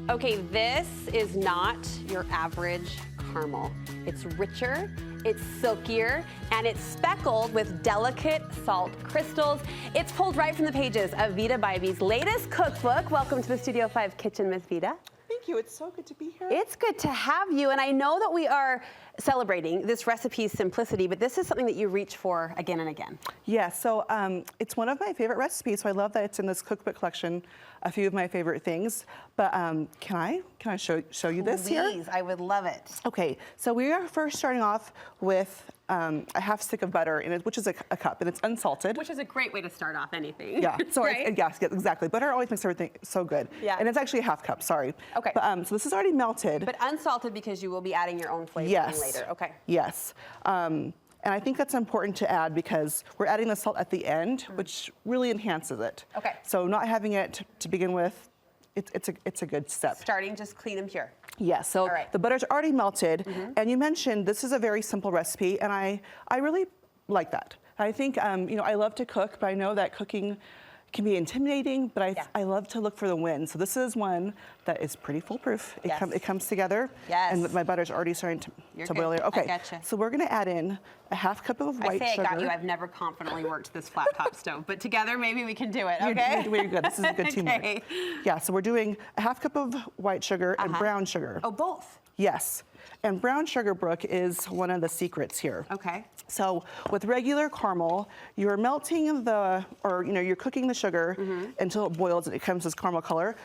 Okay, this is not your average caramel. It's richer, it's silkier, and it's speckled with delicate salt crystals. It's pulled right from the pages of Veeda Bybee's latest cookbook. Welcome to the Studio 5 kitchen, Miss Veeda. Thank you, it's so good to be here. It's good to have you, and I know that we are celebrating this recipe's simplicity, but this is something that you reach for again and again. Yeah, so it's one of my favorite recipes, so I love that it's in this cookbook collection, a few of my favorite things. But can I show you this here? Please, I would love it. Okay, so we are first starting off with a half stick of butter in it, which is a cup, and it's unsalted. Which is a great way to start off anything. Yeah, so right? yes, exactly. Butter always makes everything so good. Yeah. And it's actually a half cup, sorry. Okay. But, so this is already melted. But unsalted because you will be adding your own flavor later. Okay. Yes. And I think that's important to add because we're adding the salt at the end, which really enhances it. Okay. So not having it to begin with, it's a good step. Starting just clean and pure. Yes, so the butter's already melted, and you mentioned this is a very simple recipe, and I really like that. I think, you know, I love to cook, but I know that cooking can be intimidating, but I love to look for the win. So this is one that is pretty foolproof. It comes together, and my butter's already starting to boil here. Okay, so we're gonna add in a half cup of white sugar. I got you. I've never confidently worked this flat top stove, but together maybe we can do it, okay? You're good. This is a good teamwork. Okay. Yeah, so we're doing a half cup of white sugar and brown sugar. Oh, both? Yes. And brown sugar, Brooke, is one of the secrets here. Okay. So with regular caramel, you're melting you're cooking the sugar until it boils and it becomes this caramel color.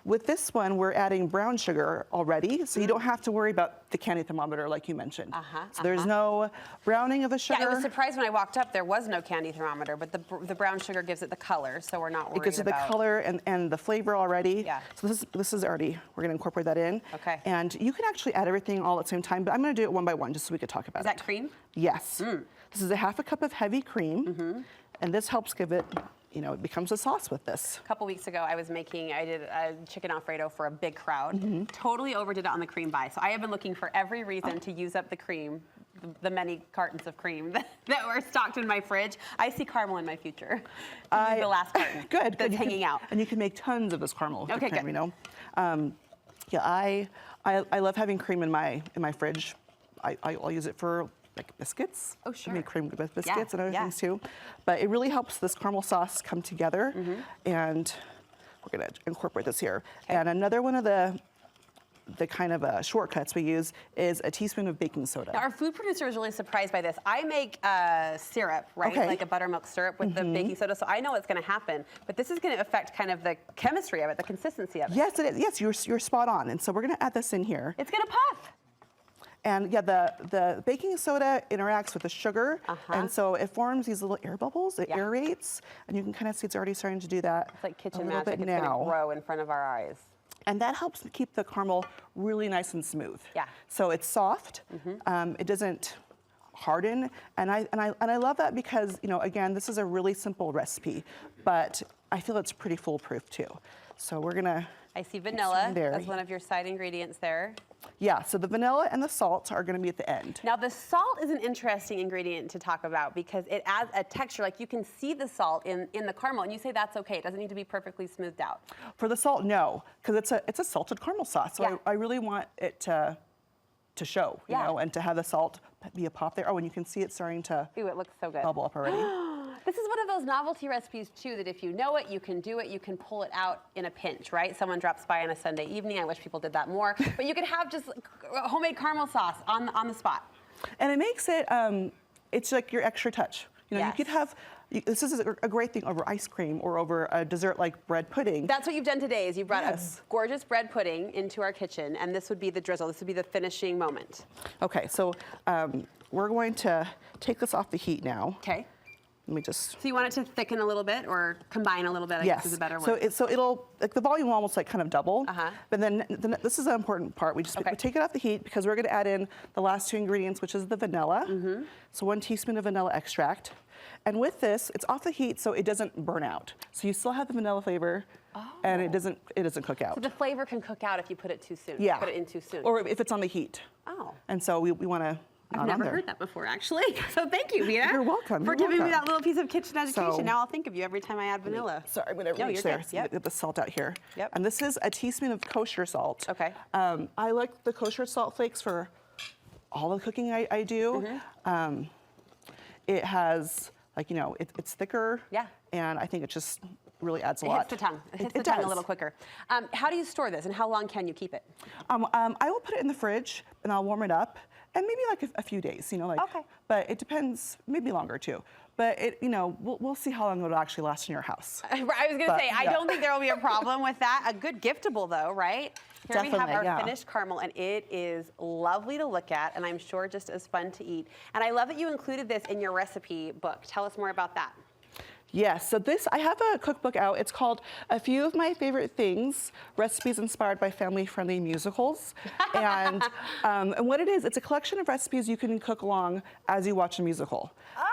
With this one, we're adding brown sugar already, so you don't have to worry about the candy thermometer like you mentioned. So there's no browning of the sugar. Yeah, I was surprised when I walked up, there was no candy thermometer, but the brown sugar gives it the color, so we're not worried about. It gives it the color and the flavor already. Yeah. So this is already, we're gonna incorporate that in. Okay. And you can actually add everything all at the same time, but I'm gonna do it one by one just so we could talk about it. Is that cream? Yes. This is a half a cup of heavy cream, and this helps give it, you know, it becomes a sauce with this. A couple weeks ago, I did a chicken Alfredo for a big crowd. Totally overdid it on the cream buy. So I have been looking for every reason to use up the cream, the many cartons of cream that were stocked in my fridge. I see caramel in my future. The last carton that's hanging out. And you can make tons of this caramel. Okay, good. You know? Yeah, I love having cream in my fridge. I'll use it for like biscuits. Oh, sure. I make cream with biscuits and other things too. But it really helps this caramel sauce come together. And we're gonna incorporate this here. Okay. And another one of the kind of shortcuts we use is a teaspoon of baking soda. Now, our food producer was really surprised by this. I make syrup, right? Like a buttermilk syrup with the baking soda, so I know what's gonna happen. But this is gonna affect kind of the chemistry of it, the consistency of it. Yes, it is. Yes, you're spot on. And so we're gonna add this in here. It's gonna puff. And yeah, the baking soda interacts with the sugar, and so it forms these little air bubbles. It aerates, and you can kind of see it's already starting to do that. It's like kitchen magic. It's gonna grow in front of our eyes. And that helps keep the caramel really nice and smooth. Yeah. So it's soft. It doesn't harden, and I love that because, you know, again, this is a really simple recipe, but I feel it's pretty foolproof too. So we're gonna. I see vanilla as one of your side ingredients there. Yeah, so the vanilla and the salt are gonna be at the end. Now the salt is an interesting ingredient to talk about because it adds a texture, like you can see the salt in the caramel, and you say that's okay, it doesn't need to be perfectly smoothed out. For the salt, no, because it's a salted caramel sauce, so I really want it to show, you know, and to have the salt be a pop there. Oh, and you can see it starting to it looks so good. Bubble up already. This is one of those novelty recipes too that if you know it, you can do it, you can pull it out in a pinch, right? Someone drops by on a Sunday evening. I wish people did that more. But you could have just homemade caramel sauce on the spot. And it makes it, it's like your extra touch. You know, you could have, this is a great thing over ice cream or over a dessert like bread pudding. That's what you've done today is you brought a gorgeous bread pudding into our kitchen, and this would be the drizzle. This would be the finishing moment. Okay, so we're going to take this off the heat now. Okay. Let me just. So you want it to thicken a little bit or combine a little bit, I guess is a better word. So it'll, like the volume will almost like kind of double. But then this is an important part. We take it off the heat because we're gonna add in the last two ingredients, which is the vanilla. So 1 teaspoon of vanilla extract. And with this, it's off the heat so it doesn't burn out. So you still have the vanilla flavor and it doesn't cook out. So the flavor can cook out if you put it too soon. Yeah. Put it in too soon. Or if it's on the heat. Oh. And so we wanna I've not on never there. heard that before, actually. So thank you, Veeda. You're welcome. For You're giving me welcome. that little piece of kitchen education. So- Now I'll think of you every time I add vanilla. Sorry, I'm gonna No, reach you're there. good. So Yep. get the salt out here. Yep. And this is a teaspoon of kosher salt. Okay. I like the kosher salt flakes for all the cooking I do. Mm-hmm. It has, like, you know, it's thicker. Yeah. And I think it just really adds a It lot. hits the tongue. It hits It the tongue a does. little quicker. How do you store this, and how long can you keep it? I will put it in the fridge and I'll warm it up, and maybe like a few days, you know, like. Okay. But it depends, maybe longer too. But it, you know, we'll see how long it'll actually last in your house. I was going to But, say, I yeah. don't think there will be a problem with that. A good giftable, though, right? Here we have Definitely, our yeah. finished caramel, and it is lovely to look at, and I'm sure just as fun to eat. And I love that you included this in your recipe book. Tell us more about that. Yes, so I have a cookbook out. It's called A Few of My Favorite Things, Recipes Inspired by Family-Friendly Musicals. and what it is, it's a collection of recipes you can cook along as you watch a musical.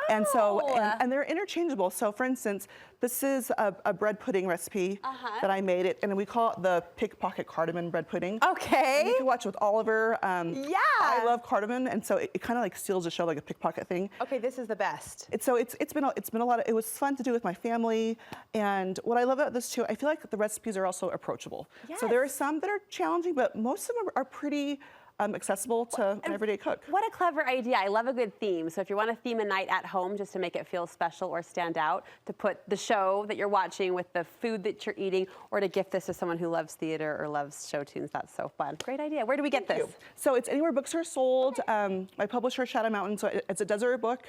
And so, and they're interchangeable. So for instance, this is a bread pudding recipe that I made it, and we call it the pickpocket cardamom bread pudding. Okay. And you can watch it with Oliver. Yeah. I love cardamom, and so it kind of like steals the show, like a pickpocket thing. Okay, this is the best. It's been a lot of, it was fun to do with my family, and what I love about this too, I feel like the recipes are also approachable. So there are Yes. some that are challenging, but most of them are pretty accessible to an everyday cook. What a clever idea. I love a good theme. So if you want to theme a night at home just to make it feel special or stand out, to put the show that you're watching with the food that you're eating, or to gift this to someone who loves theater or loves show tunes, that's so fun. Great idea. Where do we get this? So it's anywhere books are sold. My publisher, Shadow Mountain, so it's a desert book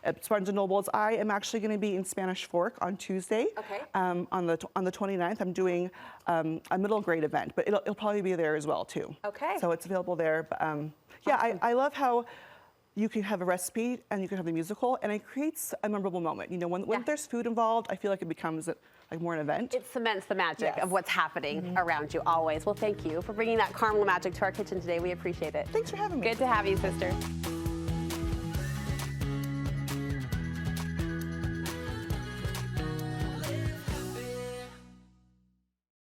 at Barnes & Nobles. I am actually going to be in Spanish Fork on Tuesday. Okay. On the 29th, I'm doing a middle grade event, but it'll probably be there as well too. Okay. So it's available there. But yeah, I love how you can have a recipe and you can have the musical, and it creates a memorable moment. You know, when there's food involved, I feel like it becomes like more an event. It cements the magic Yes. of what's happening around you always. Well, thank you for bringing that caramel magic to our kitchen today. We appreciate it. Thanks for having me. Good to have you, sister.